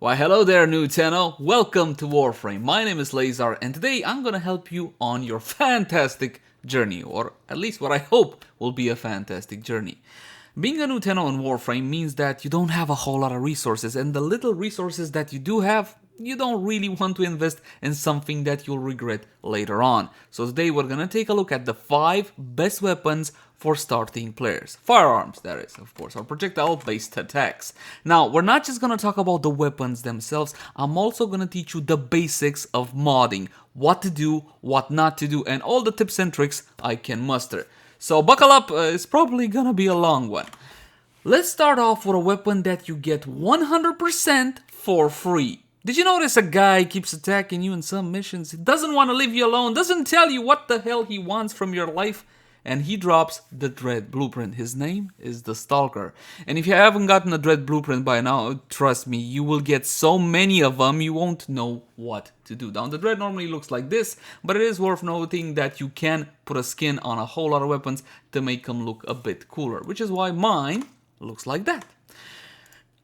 Why hello there new tenno, welcome to Warframe. My name is Leyzar and today I'm gonna help you on your fantastic journey, or at least what I hope will be a fantastic journey. Being a new tenno in Warframe means that you don't have a whole lot of resources, and the little resources that you do have, you don't really want to invest in something that you'll regret later on. So today we're gonna take a look at the 5 best weapons for starting players. Firearms, that is, of course, or projectile-based attacks. Now, we're not just gonna talk about the weapons themselves, I'm also gonna teach you the basics of modding. What to do, what not to do, and all the tips and tricks I can muster. So buckle up, it's probably gonna be a long one. Let's start off with a weapon that you get 100% for free. Did you notice a guy keeps attacking you in some missions? He doesn't want to leave you alone, doesn't tell you what the hell he wants from your life, and he drops the Dread Blueprint. His name is the Stalker. And if you haven't gotten a Dread Blueprint by now, trust me, you will get so many of them, you won't know what to do. Now, the Dread normally looks like this, but it is worth noting that you can put a skin on a whole lot of weapons to make them look a bit cooler, which is why mine looks like that.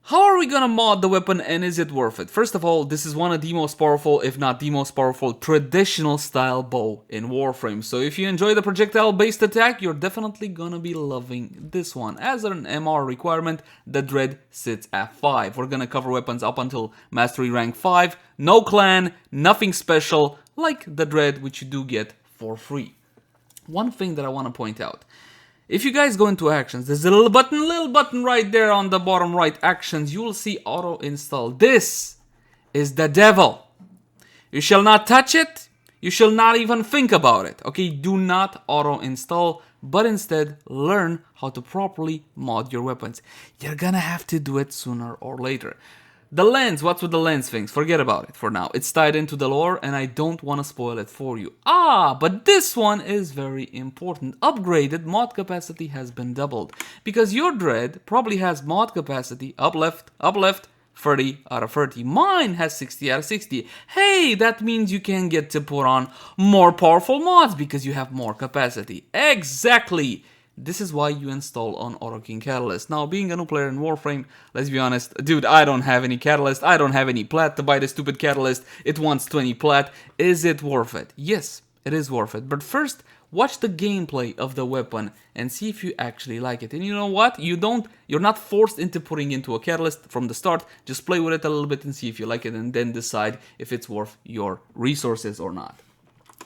How are we gonna mod the weapon, and is it worth it? First of all, this is one of the most powerful, if not the most powerful, traditional style bow in Warframe. So if you enjoy the projectile-based attack, you're definitely gonna be loving this one. As an MR requirement, the Dread sits at 5. We're gonna cover weapons up until Mastery rank 5. No clan, nothing special, like the Dread, which you do get for free. One thing that I wanna point out. If you guys go into actions, there's a little button right there on the bottom right, actions, you will see auto install. This is the devil. You shall not touch it, you shall not even think about it, okay? Do not auto install, but instead learn how to properly mod your weapons. You're gonna have to do it sooner or later. The lens, what's with the lens things? Forget about it for now. It's tied into the lore and I don't want to spoil it for you. But this one is very important. Upgraded mod capacity has been doubled. Because your Dread probably has mod capacity, up left, 30 out of 30. Mine has 60 out of 60. Hey, that means you can get to put on more powerful mods because you have more capacity. Exactly! This is why you install on Auto King Catalyst. Now, being a new player in Warframe, let's be honest, dude, I don't have any catalyst, I don't have any plat to buy the stupid catalyst, it wants 20 plat. Is it worth it? Yes, it is worth it. But first, watch the gameplay of the weapon and see if you actually like it. And you know what? You're not forced into putting into a catalyst from the start. Just play with it a little bit and see if you like it, and then decide if it's worth your resources or not.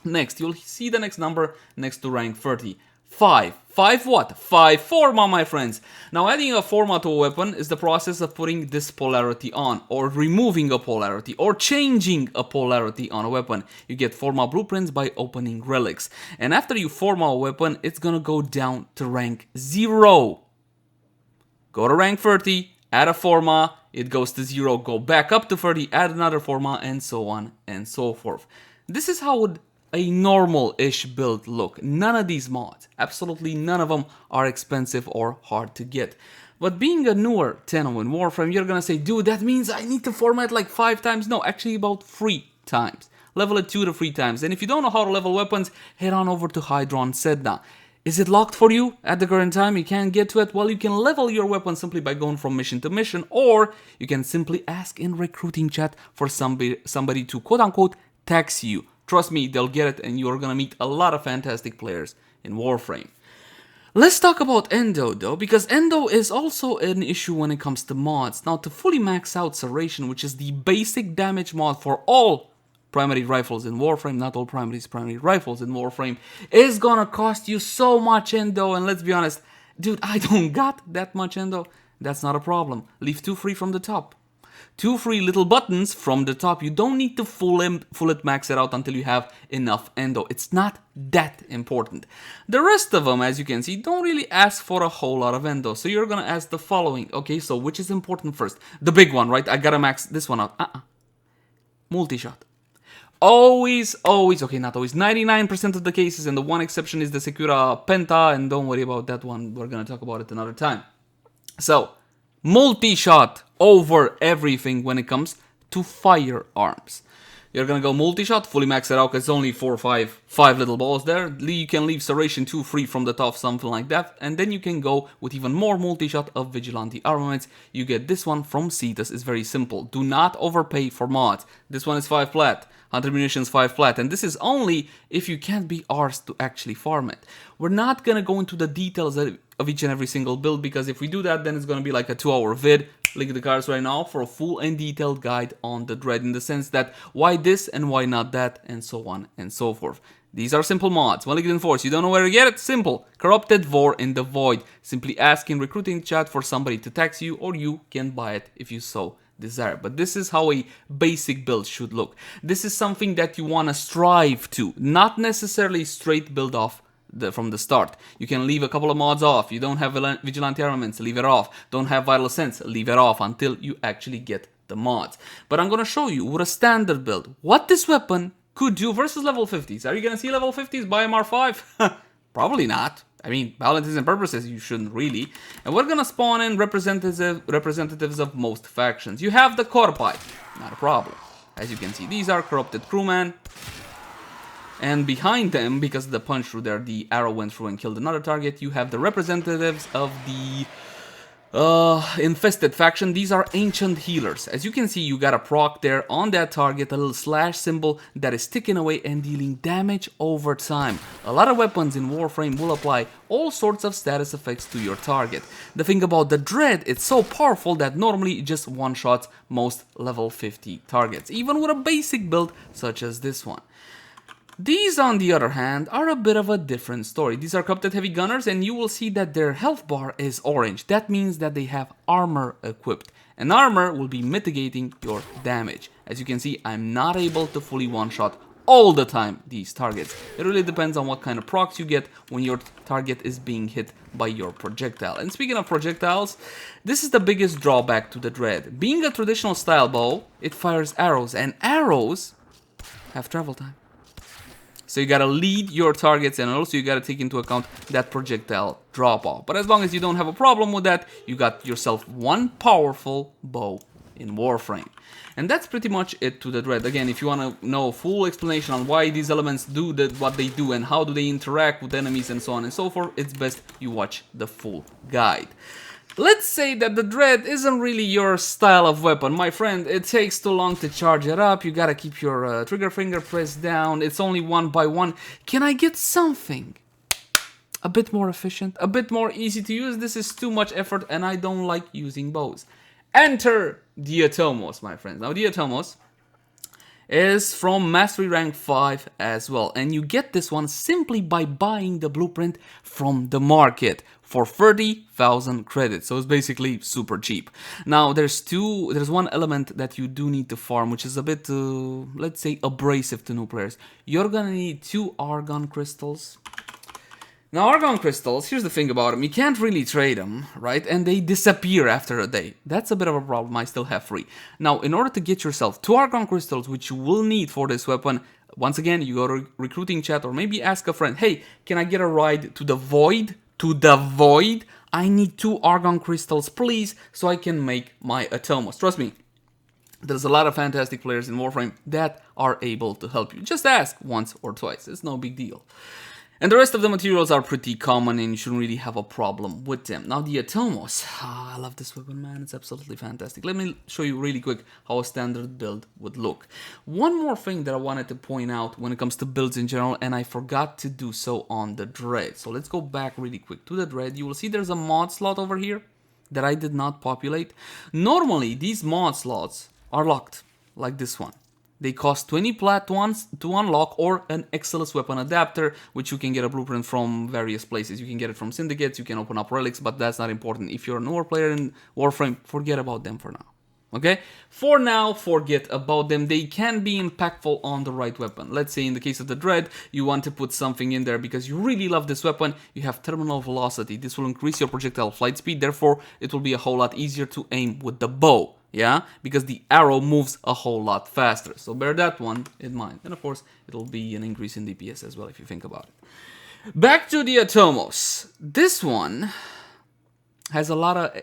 Next, you'll see the next number next to rank 30. 5 what? 5 Forma, my friends. Now, adding a Forma to a weapon is the process of putting this polarity on, or removing a polarity, or changing a polarity on a weapon. You get Forma blueprints by opening relics. And after you Forma a weapon, it's gonna go down to rank 0. Go to rank 30, add a Forma, it goes to 0, go back up to 30, add another Forma, and so on and so forth. This is how a normal-ish build look. None of these mods, absolutely none of them, are expensive or hard to get. But being a newer tenno in Warframe, you're gonna say, dude, that means I need to format like 5 times. No, actually about 3 times. Level it 2 to 3 times. And if you don't know how to level weapons, head on over to Hydron Sedna. Is it locked for you at the current time? You can't get to it? Well, you can level your weapon simply by going from mission to mission, or you can simply ask in recruiting chat for somebody to quote-unquote tax you. Trust me, they'll get it, and you're gonna meet a lot of fantastic players in Warframe. Let's talk about Endo, though, because Endo is also an issue when it comes to mods. Now, to fully max out Serration, which is the basic damage mod for all primary rifles in Warframe, not all primaries, primary rifles in Warframe, is gonna cost you so much Endo, and let's be honest, dude, I don't got that much Endo. That's not a problem. Leave 2 free from the top. 2 free little buttons from the top. You don't need to full it max it out until you have enough Endo. It's not that important. The rest of them, as you can see, don't really ask for a whole lot of Endo. So you're gonna ask the following. Okay, so which is important first? The big one, right? I gotta max this one out. Multi-shot. Always, okay, not always, 99% of the cases, and the one exception is the Secura Penta, and don't worry about that one. We're gonna talk about it another time. So, multi-shot over everything when it comes to firearms. You're gonna go multi-shot, fully max it out, 'cause it's only 4 or 5 little balls there. You can leave Serration 2 free from the top, something like that. And then you can go with even more multi-shot of Vigilante armaments. You get this one from Cetus. It's very simple. Do not overpay for mods. This one is 5 plat. Hunter Munitions 5 plat, and this is only if you can't be arsed to actually farm it. We're not gonna go into the details of each and every single build, because if we do that, then it's gonna be like a 2-hour vid. Link in the cards right now for a full and detailed guide on the Dread, in the sense that why this and why not that, and so on and so forth. These are simple mods. Malignant Force, you don't know where to get it? Simple. Corrupted War in the Void. Simply ask in recruiting chat for somebody to tax you, or you can buy it if you so desire. But this is how a basic build should look. This is something that you want to strive to, not necessarily straight build off from the start. You can leave a couple of mods off. You don't have Vigilante Armaments, leave it off. Don't have Vital Sense, leave it off until you actually get the mods. But I'm going to show you with a standard build what this weapon could do versus level 50s. Are you going to see level 50s by MR5? Probably not. I mean, balances and purposes, you shouldn't really. And we're gonna spawn in representatives of most factions. You have the Corpi, not a problem. As you can see, these are corrupted crewmen. And behind them, because of the punch through there, the arrow went through and killed another target. You have the representatives of the infested faction. These are ancient healers. As you can see, you got a proc there on that target, a little slash symbol that is ticking away and dealing damage over time. A lot of weapons in Warframe will apply all sorts of status effects to your target. The thing about the Dread, it's so powerful that normally it just one-shots most level 50 targets, even with a basic build such as this one. These, on the other hand, are a bit of a different story. These are corrupted heavy gunners, and you will see that their health bar is orange. That means that they have armor equipped, and armor will be mitigating your damage. As you can see, I'm not able to fully one-shot all the time these targets. It really depends on what kind of procs you get when your target is being hit by your projectile. And speaking of projectiles, this is the biggest drawback to the Dread. Being a traditional style bow, it fires arrows, and arrows have travel time. So you gotta lead your targets, and also you gotta take into account that projectile drop off. But as long as you don't have a problem with that, you got yourself one powerful bow in Warframe. And that's pretty much it to the Dread. Again, if you wanna know a full explanation on why these elements do what they do and how do they interact with enemies and so on and so forth, it's best you watch the full guide. Let's say that the Dread isn't really your style of weapon. My friend, it takes too long to charge it up. You gotta keep your trigger finger pressed down. It's only 1 by 1. Can I get something a bit more efficient, a bit more easy to use? This is too much effort, and I don't like using bows. Enter the Atomos, my friends. Now, the Atomos is from Mastery Rank 5 as well, and you get this one simply by buying the blueprint from the market for 30,000 credits, so it's basically super cheap. Now there's one element that you do need to farm, which is a bit, let's say, abrasive to new players. You're gonna need 2 argon crystals. Now, argon crystals, here's the thing about them, you can't really trade them, right? And they disappear after a day. That's a bit of a problem. I still have 3. Now, in order to get yourself 2 argon crystals, which you will need for this weapon, once again, you go to recruiting chat, or maybe ask a friend, hey, can I get a ride to the Void? To the Void? I need 2 argon crystals, please, so I can make my Atomos. Trust me, there's a lot of fantastic players in Warframe that are able to help you. Just ask once or twice, it's no big deal. And the rest of the materials are pretty common, and you shouldn't really have a problem with them. Now, the Atomos. I love this weapon, man. It's absolutely fantastic. Let me show you really quick how a standard build would look. One more thing that I wanted to point out when it comes to builds in general, and I forgot to do so on the Dread. So let's go back really quick to the Dread. You will see there's a mod slot over here that I did not populate. Normally, these mod slots are locked, like this one. They cost 20 plat ones to unlock, or an Exilus weapon adapter, which you can get a blueprint from various places. You can get it from syndicates, you can open up relics, but that's not important. If you're a newer player in Warframe, forget about them for now. Okay? For now, forget about them. They can be impactful on the right weapon. Let's say in the case of the Dread, you want to put something in there because you really love this weapon. You have terminal velocity. This will increase your projectile flight speed, therefore it will be a whole lot easier to aim with the bow. Yeah, because the arrow moves a whole lot faster. So bear that one in mind. And of course, it'll be an increase in DPS as well if you think about it. Back to the Atomos. This one has a lot of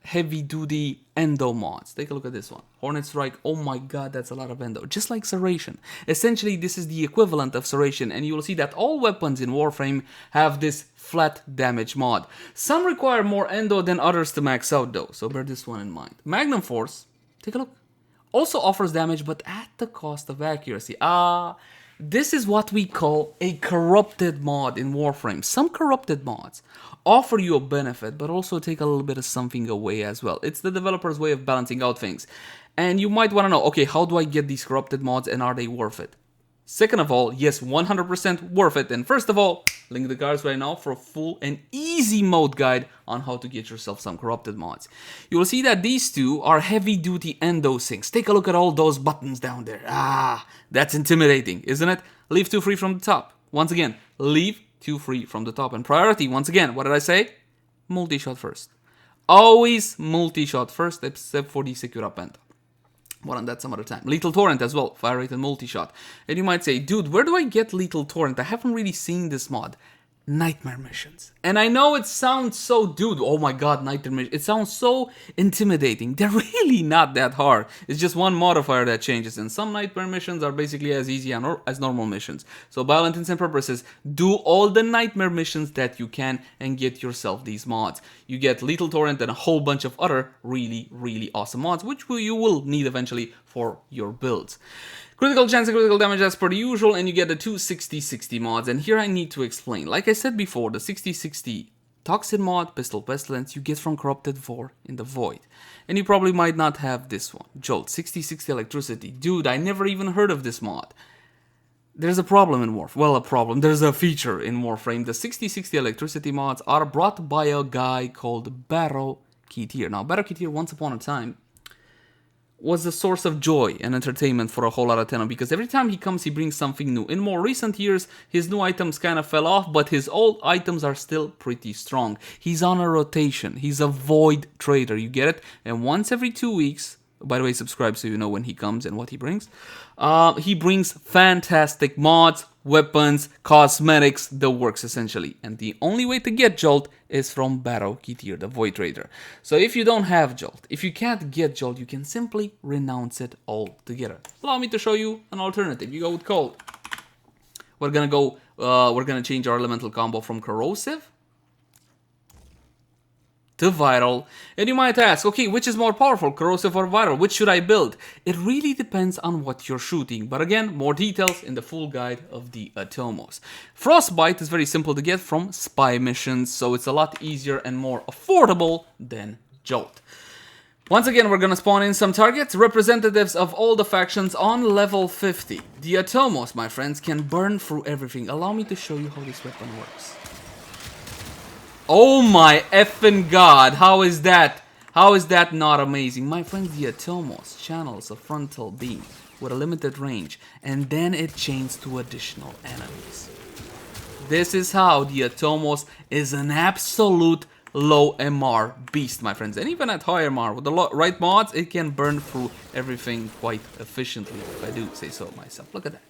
heavy-duty endo mods. Take a look at this one. Hornet Strike, oh my god, that's a lot of endo. Just like Serration. Essentially, this is the equivalent of Serration, and you will see that all weapons in Warframe have this flat damage mod. Some require more endo than others to max out though, so bear this one in mind. Magnum Force, take a look, also offers damage, but at the cost of accuracy. This is what we call a corrupted mod in Warframe. Some corrupted mods offer you a benefit, but also take a little bit of something away as well. It's the developer's way of balancing out things. And you might want to know, okay, how do I get these corrupted mods and are they worth it? Second of all, yes, 100% worth it. And first of all, link in the cards right now for a full and easy mode guide on how to get yourself some corrupted mods. You will see that these two are heavy-duty endo sinks. Take a look at all those buttons down there. That's intimidating, isn't it? Leave 2 free from the top. Once again, leave 2 free from the top. And priority, once again, what did I say? Multi-shot first. Always multi-shot first, except for the Secura Penta. More on that some other time. Lethal Torrent as well, fire rate and multi-shot. And you might say, dude, where do I get Lethal Torrent? I haven't really seen this mod. Nightmare missions. And I know it sounds so, dude, oh my god, nightmare missions. It sounds so intimidating. They're really not that hard. It's just one modifier that changes. And some nightmare missions are basically as easy as normal missions. So by all intents and purposes, do all the nightmare missions that you can and get yourself these mods. You get Lethal Torrent and a whole bunch of other really, really awesome mods, which you will need eventually for your builds. Critical chance and critical damage as per usual, and you get the two 60-60 mods. And here I need to explain. Like I said before, the 60-60 Toxin mod, Pistol Pestilence, you get from Corrupted 4 in the Void. And you probably might not have this one. Jolt, 60-60 Electricity. Dude, I never even heard of this mod. There's a problem in Warframe. Well, a problem. There's a feature in Warframe. The 60-60 Electricity mods are brought by a guy called Barrow Ketir. Now, Barrow Ketir, once upon a time, was the source of joy and entertainment for a whole lot of Atomos, because every time he comes, he brings something new. In more recent years, his new items kind of fell off, but his old items are still pretty strong. He's on a rotation. He's a void trader, you get it? And once every 2 weeks, by the way, subscribe so you know when he comes and what he brings fantastic mods, weapons, cosmetics, the works essentially. And the only way to get Jolt is from Barrow Ketir, the Void Trader. So if you don't have Jolt, if you can't get Jolt, you can simply renounce it altogether. Allow me to show you an alternative. You go with Cold. We're gonna change our elemental combo from corrosive to viral. And you might ask, okay, which is more powerful, corrosive or viral? Which should I build? It really depends on what you're shooting. But again, more details in the full guide of the Atomos. Frostbite is very simple to get from spy missions, so it's a lot easier and more affordable than Jolt. Once again, we're gonna spawn in some targets, representatives of all the factions on level 50. The Atomos, my friends, can burn through everything. Allow me to show you how this weapon works. Oh my effing god, how is that? How is that not amazing? My friends, the Atomos channels a frontal beam with a limited range, and then it chains to additional enemies. This is how the Atomos is an absolute low MR beast, my friends. And even at high MR, with the right mods, it can burn through everything quite efficiently, if I do say so myself. Look at that.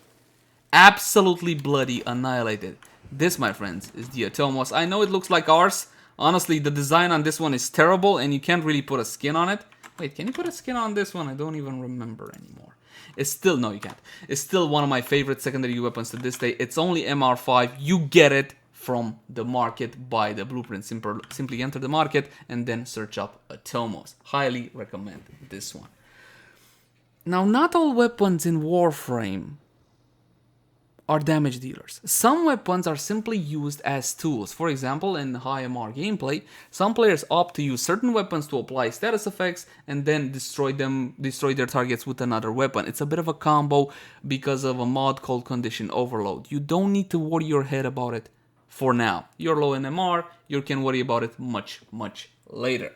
Absolutely bloody annihilated. This, my friends, is the Atomos. I know it looks like ours. Honestly, the design on this one is terrible, and you can't really put a skin on it. Wait, can you put a skin on this one? I don't even remember anymore. It's still, no, you can't. It's still one of my favorite secondary weapons to this day. It's only MR5. You get it from the market, buy the blueprint. Simply enter the market and then search up Atomos. Highly recommend this one. Now, not all weapons in Warframe are damage dealers. Some weapons are simply used as tools. For example, in high MR gameplay, some players opt to use certain weapons to apply status effects and then destroy their targets with another weapon. It's a bit of a combo because of a mod called Condition Overload. You don't need to worry your head about it for now. You're low in MR, you can worry about it much, much later.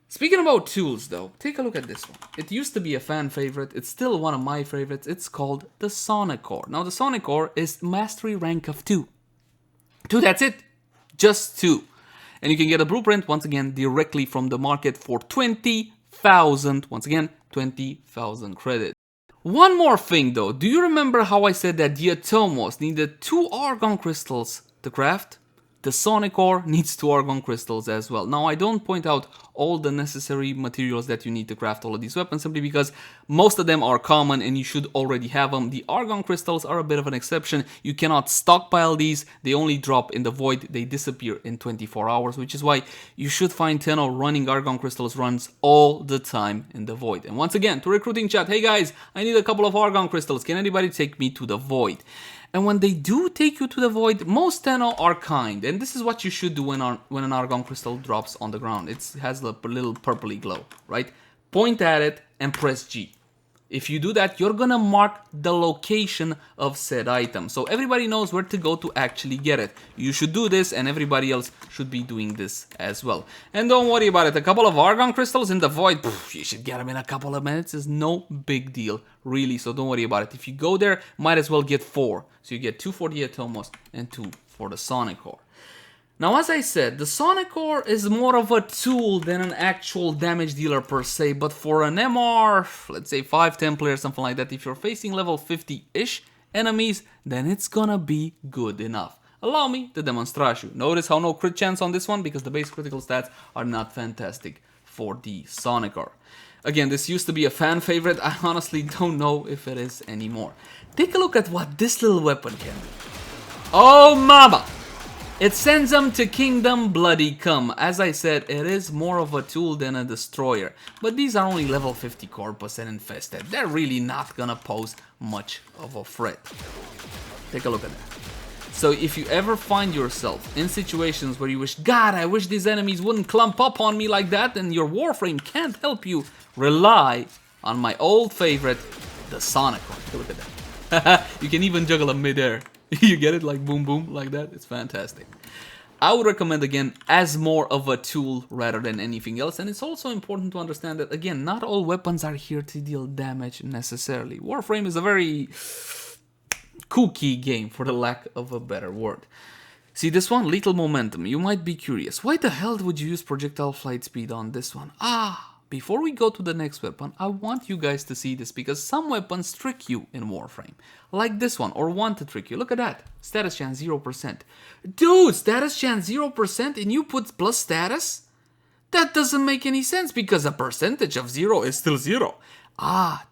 Speaking about tools though, take a look at this one. It used to be a fan favorite, it's still one of my favorites. It's called the Sonicor. Now the Sonicor is mastery rank of 2. 2, that's it. Just 2. And you can get a blueprint, once again, directly from the market for 20,000, once again, 20,000 credit. One more thing though, do you remember how I said that the Atomos needed 2 argon crystals to craft? The Sonicor needs 2 argon crystals as well. Now I don't point out all the necessary materials that you need to craft all of these weapons simply because most of them are common and you should already have them. The argon crystals are a bit of an exception. You cannot stockpile these. They only drop in the void. They disappear in 24 hours, which is why you should find Tenno running argon crystals runs all the time in the void. And once again, to recruiting chat, hey guys, I need a couple of argon crystals. Can anybody take me to the void? And when they do take you to the void, most Tenno are kind. And this is what you should do when an argon crystal drops on the ground. It has a little purpley glow, right? Point at it and press G. If you do that, you're gonna mark the location of said item. So everybody knows where to go to actually get it. You should do this and everybody else should be doing this as well. And don't worry about it. A couple of argon crystals in the void, you should get them in a couple of minutes. It's no big deal, really. So don't worry about it. If you go there, might as well get 4. So you get 2 for the Atomos and 2 for the Sonicor. Now, as I said, the Sonicor is more of a tool than an actual damage dealer per se, but for an MR, let's say 5-10 player, something like that, if you're facing level 50-ish enemies, then it's gonna be good enough. Allow me to demonstrate you. Notice how no crit chance on this one, because the base critical stats are not fantastic for the Sonicor. Again, this used to be a fan favorite. I honestly don't know if it is anymore. Take a look at what this little weapon can do. Oh, mama! It sends them to Kingdom Bloody Come. As I said, it is more of a tool than a destroyer. But these are only level 50 corpus and infested. They're really not gonna pose much of a threat. Take a look at that. So if you ever find yourself in situations where you wish, God, I wish these enemies wouldn't clump up on me like that, and your Warframe can't help you, rely on my old favorite, the Sonicor. Take a look at that. You can even juggle them mid-air. You get it, like boom boom like that. It's fantastic. I would recommend, again, as more of a tool rather than anything else. And it's also important to understand that, again, not all weapons are here to deal damage necessarily. Warframe is a very kooky game, for the lack of a better word. See this one, lethal momentum. You might be curious, why the hell would you use projectile flight speed on this one? Before we go to the next weapon, I want you guys to see this, because some weapons trick you in Warframe. Like this one, or want to trick you. Look at that. Status chance 0%. Dude, status chance 0% and you put plus status? That doesn't make any sense, because a percentage of 0 is still 0.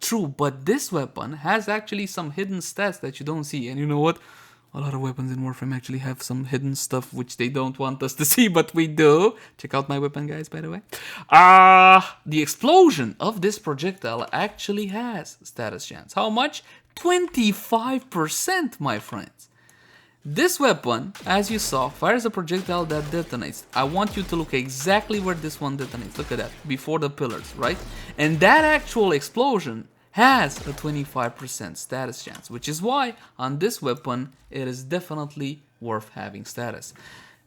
True, but this weapon has actually some hidden stats that you don't see. And you know what? A lot of weapons in Warframe actually have some hidden stuff which they don't want us to see, but we do. Check out my weapon, guys, by the way. The explosion of this projectile actually has status chance. How much? 25%, my friends. This weapon, as you saw, fires a projectile that detonates. I want you to look exactly where this one detonates. Look at that, before the pillars, right? And that actual explosion has a 25% status chance, which is why on this weapon it is definitely worth having status.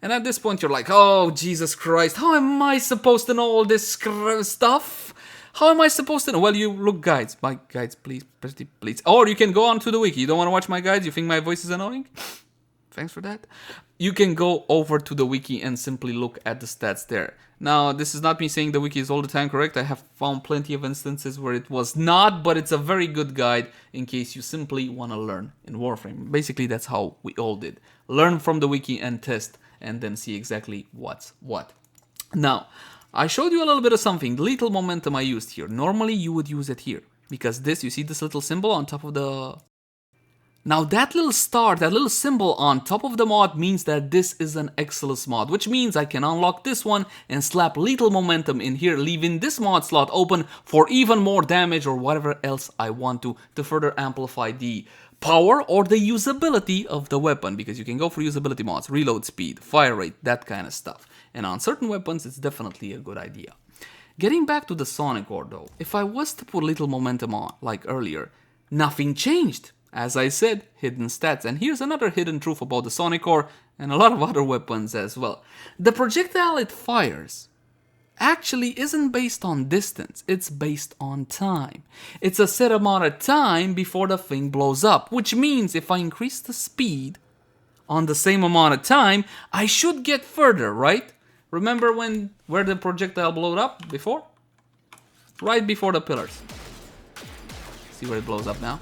And at this point you're like, oh Jesus Christ, how am I supposed to know all this stuff? How am I supposed to know? Well, you look, guides, my guides, please, please. Or you can go on to the wiki. You don't want to watch my guides? You think my voice is annoying? Thanks for that. You can go over to the wiki and simply look at the stats there. Now, this is not me saying the wiki is all the time correct. I have found plenty of instances where it was not, but it's a very good guide in case you simply want to learn in Warframe. Basically, that's how we all did. Learn from the wiki and test, and then see exactly what's what. Now, I showed you a little bit of something. The lethal momentum I used here. Normally, you would use it here, because this, you see this little symbol on top of the... Now that little star, that little symbol on top of the mod means that this is an Excellus mod, which means I can unlock this one and slap lethal momentum in here, leaving this mod slot open for even more damage or whatever else I want to further amplify the power or the usability of the weapon, because you can go for usability mods, reload speed, fire rate, that kind of stuff. And on certain weapons, it's definitely a good idea. Getting back to the Sonicor though, if I was to put little momentum on, like earlier, nothing changed. As I said, hidden stats. And here's another hidden truth about the Sonicor and a lot of other weapons as well. The projectile it fires actually isn't based on distance, it's based on time. It's a set amount of time before the thing blows up, which means if I increase the speed on the same amount of time, I should get further, right? Remember where the projectile blew up before? Right before the pillars. See where it blows up now?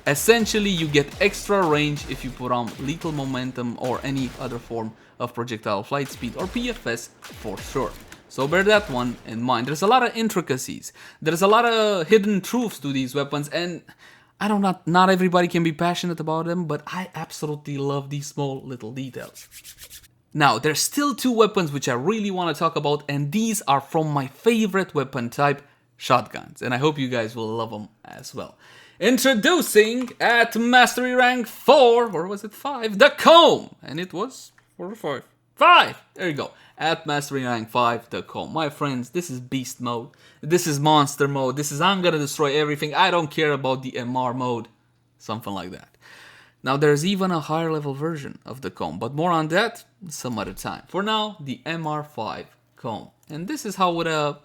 Essentially, you get extra range if you put on lethal momentum or any other form of projectile flight speed, or PFS for short. So bear that one in mind. There's a lot of intricacies. There's a lot of hidden truths to these weapons, and I don't know, not everybody can be passionate about them, but I absolutely love these small little details. Now, there's still two weapons which I really want to talk about, and these are from my favorite weapon type, shotguns, and I hope you guys will love them as well. Introducing at Mastery Rank 4, or was it 5, the Kohm, and it was 4 or 5? 5! There you go. At Mastery Rank 5, the Kohm. My friends, this is beast mode, this is monster mode, this is I'm gonna destroy everything, I don't care about the MR mode, something like that. Now there's even a higher level version of the Kohm, but more on that some other time. For now, the MR5 Kohm. And this is how a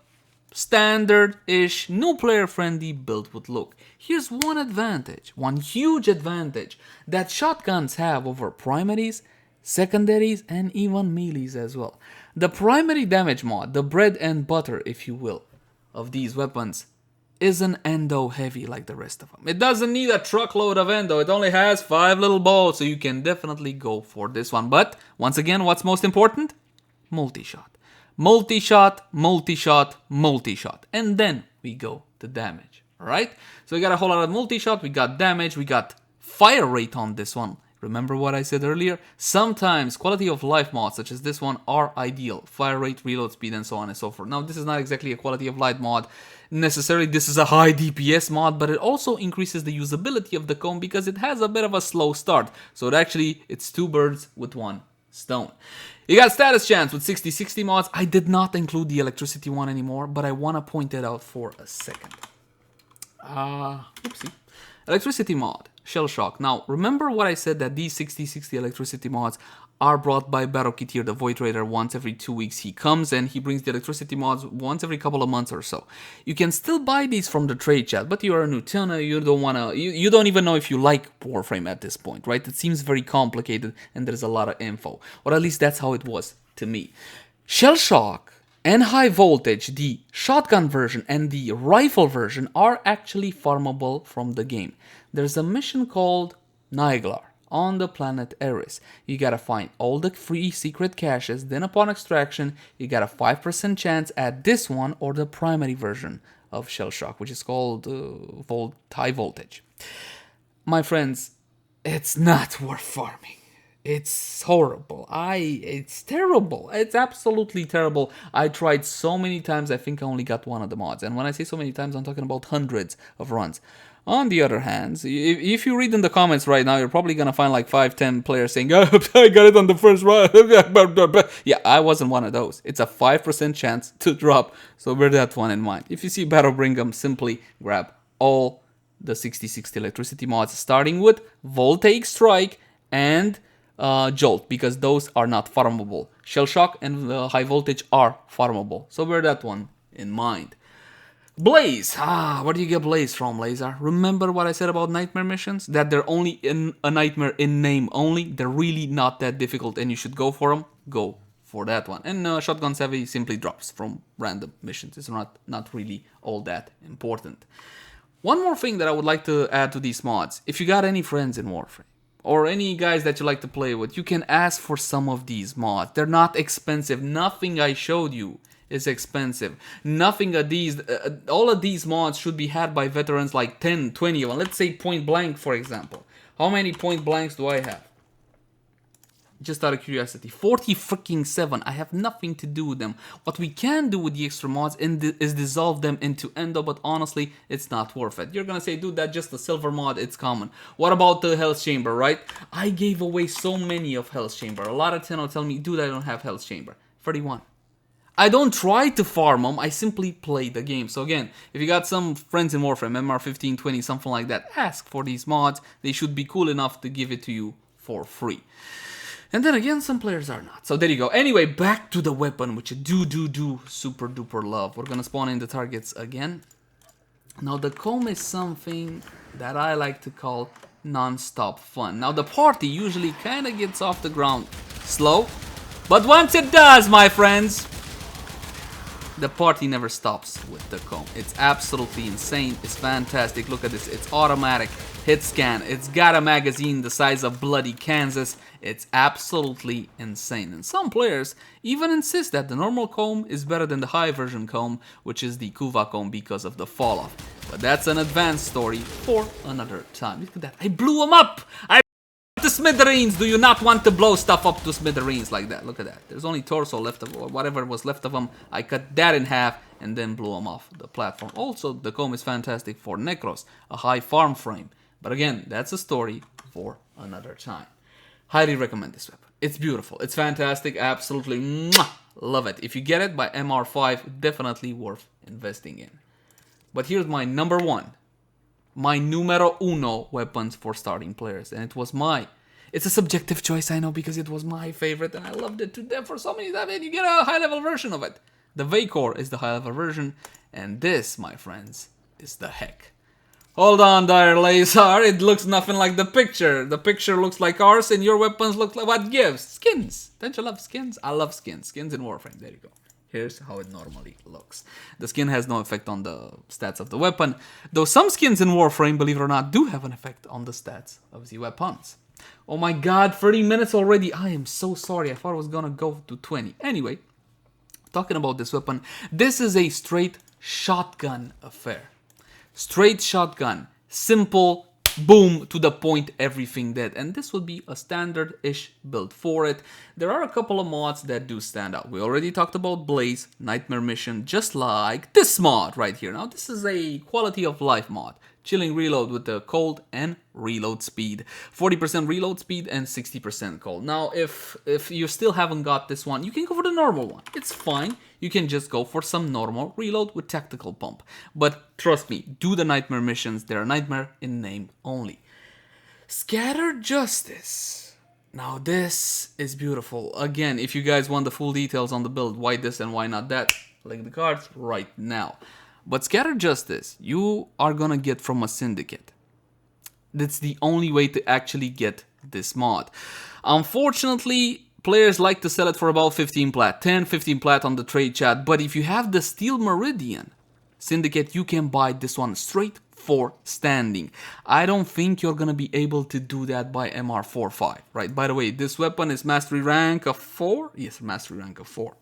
standard-ish, new player-friendly build would look. Here's one advantage, one huge advantage that shotguns have over primaries, secondaries, and even melees as well. The primary damage mod, the bread and butter, if you will, of these weapons, isn't endo heavy like the rest of them. It doesn't need a truckload of endo, it only has 5 little balls, so you can definitely go for this one. But, once again, what's most important? Multi-shot. Multi-shot, multi-shot, multi-shot. And then we go to damage, alright? So we got a whole lot of multi-shot, we got damage, we got fire rate on this one. Remember what I said earlier? Sometimes quality of life mods such as this one are ideal. Fire rate, reload speed, and so on and so forth. Now this is not exactly a quality of life mod necessarily. This is a high DPS mod, but it also increases the usability of the Kohm because it has a bit of a slow start. So it's 2 birds with 1 stone. You got status chance with 60/60 mods. I did not include the electricity one anymore, but I want to point it out for a second. Oopsie. Electricity mod, Shell Shock. Now, remember what I said, that these 60/60 electricity mods are brought by Battle Keteer, the Void Raider. Once every 2 weeks he comes and he brings the electricity mods once every couple of months or so. You can still buy these from the trade chat, but you are a new tuner, you don't even know if you like Warframe at this point, right? It seems very complicated and there's a lot of info. Or at least that's how it was to me. Shell Shock and High Voltage, the shotgun version and the rifle version, are actually farmable from the game. There's a mission called Naeglar on the planet Eris. You gotta find all the free secret caches, then upon extraction, you got a 5% chance at this one or the primary version of Shell Shock, which is called High Voltage. My friends, it's not worth farming. It's horrible. It's terrible. It's absolutely terrible. I tried so many times, I think I only got one of the mods. And when I say so many times, I'm talking about hundreds of runs. On the other hand, if you read in the comments right now, you're probably gonna find like 5-10 players saying, oh, I got it on the first run. Yeah, I wasn't one of those. It's a 5% chance to drop, so bear that one in mind. If you see Battle Brigham, simply grab all the 60/60 electricity mods, starting with Voltaic Strike and Jolt, because those are not farmable. Shell Shock and High Voltage are farmable, so bear that one in mind. Blaze. Where do you get Blaze from, Leyzar? Remember what I said about nightmare missions? That they're only in a nightmare in name only. They're really not that difficult and you should go for them. Go for that one. And Shotgun Savvy simply drops from random missions. It's not really all that important. One more thing that I would like to add to these mods. If you got any friends in Warframe, or any guys that you like to play with, you can ask for some of these mods. They're not expensive. Nothing I showed you is expensive. Nothing of these, all of these mods should be had by veterans, like 10, 20 of them. Let's say Point Blank, for example. How many Point Blanks do I have? Just out of curiosity, 47. I have nothing to do with them. What we can do with the extra mods is dissolve them into endo, but honestly, it's not worth it. You're gonna say, dude, that's just a silver mod, it's common. What about the Hell's Chamber, right? I gave away so many of Hell's Chamber. A lot of 10 will tell me, dude, I don't have Hell's Chamber. 31. I don't try to farm them, I simply play the game. So again, if you got some friends in Warframe, MR15, 20, something like that, ask for these mods. They should be cool enough to give it to you for free. And then again, some players are not. So there you go. Anyway, back to the weapon, which I do super duper love. We're gonna spawn in the targets again. Now the Kohm is something that I like to call non-stop fun. Now the party usually kind of gets off the ground slow, but once it does, my friends, the party never stops with the Kohm. It's absolutely insane. It's fantastic. Look at this. It's automatic hit scan. It's got a magazine the size of bloody Kansas. It's absolutely insane. And some players even insist that the normal Kohm is better than the high version Kohm, which is the Kuva Kohm because of the fall off. But that's an advanced story for another time. Look at that. I blew him up. I to smithereens. Do you not want to blow stuff up to smithereens like that? Look at that. There's only torso left of, or whatever was left of him. I cut that in half and then blew him off the platform. Also, the Kohm is fantastic for Necros, a high farm frame. But again, that's a story for another time. Highly recommend this weapon. It's beautiful. It's fantastic. Absolutely mwah, love it. If you get it by MR5, definitely worth investing in. But here's my number one. My numero uno weapons for starting players. And it was it's a subjective choice, I know, because it was my favorite and I loved it to death for so many times. And you get a high level version of it. The Vacor is the high level version. And this, my friends, is the heck. Hold on there, Lazar. It looks nothing like the picture. The picture looks like ours and your weapons look like what gives? Skins. Don't you love skins? I love skins. Skins in Warframe. There you go. Here's how it normally looks. The skin has no effect on the stats of the weapon, though some skins in Warframe, believe it or not, do have an effect on the stats of the weapons. Oh my god, 30 minutes already. I am so sorry. I thought I was gonna go to 20. Anyway, talking about this weapon, this is a straight shotgun affair. Straight shotgun. Simple. Boom, to the point, everything dead. And this would be a standard-ish build for it. There are a couple of mods that do stand out. We already talked about Blaze, Nightmare Mission, just like this mod right here. Now, this is a quality of life mod. Chilling reload with the cold and reload speed. 40% reload speed and 60% cold. Now, if you still haven't got this one, you can go for the normal one. It's fine. You can just go for some normal reload with tactical pump. But trust me, do the nightmare missions. They're a nightmare in name only. Scattered Justice. Now this is beautiful. Again, if you guys want the full details on the build, why this and why not that, link the cards right now. But Scattered Justice, you are gonna get from a syndicate. That's the only way to actually get this mod. Unfortunately, players like to sell it for about 15 plat, 10, 15 plat on the trade chat. But if you have the Steel Meridian Syndicate, you can buy this one straight for standing. I don't think you're gonna be able to do that by MR45, right? By the way, this weapon is mastery rank of 4. Yes, mastery rank of 4.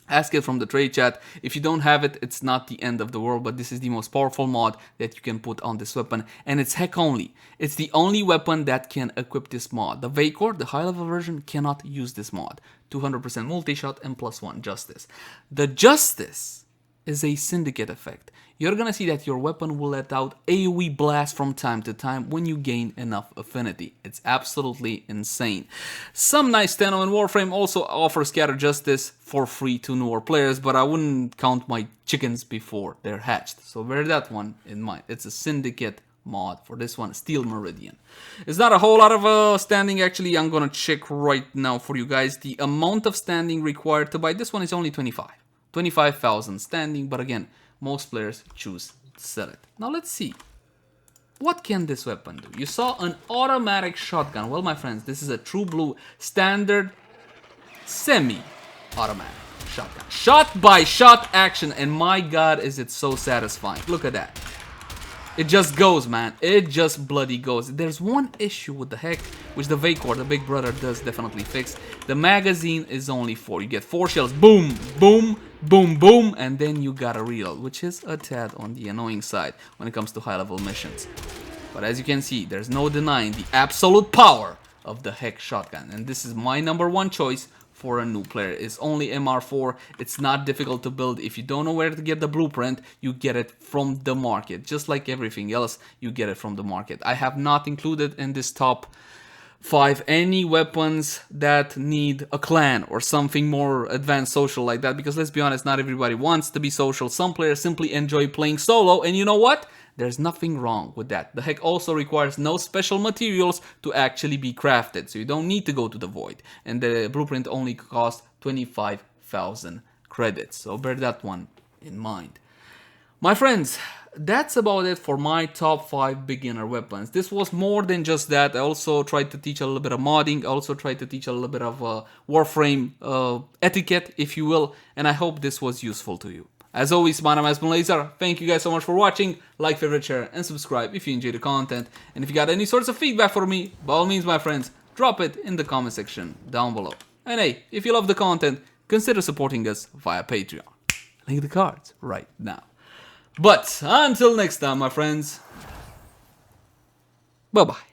Ask it from the trade chat. If you don't have it, it's not the end of the world, but this is the most powerful mod that you can put on this weapon, and it's heck only. It's the only weapon that can equip this mod. The Vacor, the high level version, cannot use this mod. 200% multi-shot and +1 Justice. The Justice is a syndicate effect. You're gonna see that your weapon will let out AoE blast from time to time when you gain enough affinity. It's absolutely insane. Some nice Steno and Warframe also offer Scattered Justice for free to newer players, but I wouldn't count my chickens before they're hatched. So bear that one in mind. It's a syndicate mod for this one, Steel Meridian. It's not a whole lot of standing actually. I'm gonna check right now for you guys. The amount of standing required to buy this one is only 25,000 standing, but again, most players choose to sell it. Now let's see. What can this weapon do? You saw an automatic shotgun. Well, my friends, this is a true blue standard semi-automatic shotgun. Shot by shot action, and my god is it so satisfying. Look at that. It just goes, man. It just bloody goes. There's one issue with the heck, which the Vacor, the big brother, does definitely fix. The magazine is only 4. You get 4 shells. Boom, boom, boom, boom. And then you gotta reload, which is a tad on the annoying side when it comes to high-level missions. But as you can see, there's no denying the absolute power of the heck shotgun. And this is my number one choice for a new player. It's only MR4. It's not difficult to build. If you don't know where to get the blueprint, you get it from the market. Just like everything else, you get it from the market. I have not included in this top 5 any weapons that need a clan or something more advanced social like that, because let's be honest, not everybody wants to be social. Some players simply enjoy playing solo, and you know what? There's nothing wrong with that. The heck also requires no special materials to actually be crafted, so you don't need to go to the void. And the blueprint only costs 25,000 credits, so bear that one in mind. My friends, that's about it for my top 5 beginner weapons. This was more than just that. I also tried to teach a little bit of modding. I also tried to teach a little bit of Warframe etiquette, if you will. And I hope this was useful to you. As always, my name has been Laser. Thank you guys so much for watching. Like, favorite, share, and subscribe if you enjoyed the content. And if you got any sorts of feedback for me, by all means, my friends, drop it in the comment section down below. And hey, if you love the content, consider supporting us via Patreon. Link in the cards right now. But until next time, my friends, bye-bye.